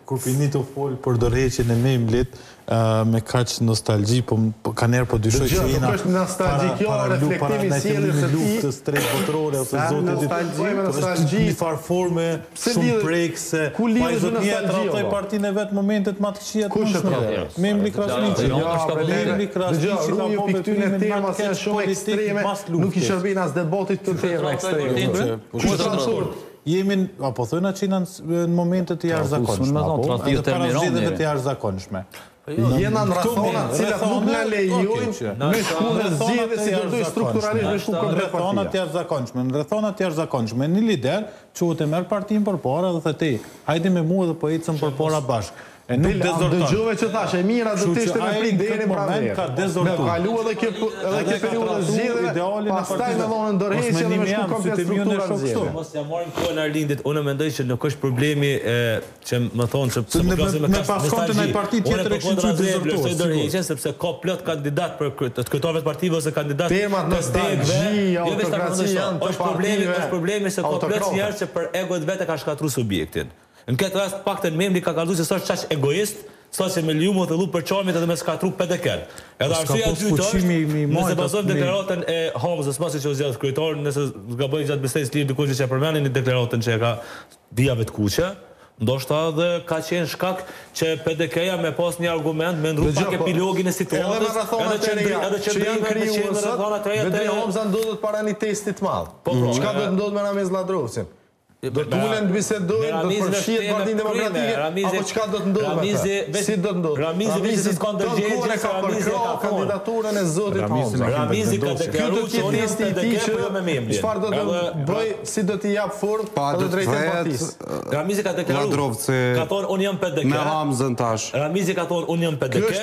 kur pini të folë për dorëheqjen e Memlit me kaq nostalgji, po kanë po dyshoj se jena është nostalgji kjo reflektimi i sjelljes së luftës tretë botërore ose zotit një farforme shumë prekse, pa izotnia tradhtoi partinë vet momentet më të këqija të mundshme. Memli Krasniqi, Memli Krasniqi ka bërë këtyre tema që janë shumë ekstreme, nuk i shërbejnë as debatit të tema ekstreme. Kush absurd? Jemi, apo thëna që në momentet të jashtëzakonshme, para zgjedhjeve të jashtëzakonshme. Jena në rrethonat cilat nuk na lejojnë me shku në zgjedhje si do të strukturalisht me shku kundër partia. Në rrethonat jashtëzakonshme, një lider quhet e merr partinë përpara dhe thotë, hajde me mua dhe po ecëm përpara bashkë. E nuk dezorton. Dëgjove që thashë, mira do të ishte me prit deri pranë. Ka dezortuar. Me kalu edhe kjo periudhë zgjedhjeve, pastaj me dhonën dorëheqje dhe me shku komplet struktura zgjedhje. Mos ja marrim kohën Arlindit, unë mendoj që nuk është problemi që më thonë se pse me paskonte në parti tjetër e kishin çu dezortuar. Sepse ka plot kandidat për të kryetarëve të partive ose kandidat temat nostalgji, autokraci janë të partive. Është problemi se ka plot njerëz që për egot vetë ka shkatruar subjektin. Në këtë rast paktën Memli ka kallëzuar se s'është çaq egoist, saqë me lejuam të llu për çamit edhe me skatru PDK-n. Edhe arsyeja e dytë është, nëse bazojmë deklaratën e Hamzës, pasi që u zgjat kryetarin, nëse gaboj gjatë bisedës lirë dikush që e përmendin deklaratën që e ka vijave të kuqe, ndoshta edhe ka qenë shkak që PDK-ja me pas një argument me ndru pak epilogin e situatës, edhe që ndrinë krijuar rrethonat e reja të Hamza ndodhet para një testi të madh. Çka do të ndodhë me Ramiz Ladrovcin? Do të ulen të bisedojnë, do të përfshihet Partinë Demokratike, apo çka do të ndodhë me ta? Si do të ndodhë? Ramizi ka ndërgjegje ka përkrah kandidaturën e zotit Hamza. Ramizi ka deklaruar se unë jam PDK po jo me Memlin. Çfarë do të bëj, si do t'i jap fort edhe drejtën partisë? Ramizi ka deklaruar. Ka thonë unë jam PDK. Me Hamzën tash. Ramizi ka thonë unë jam PDK.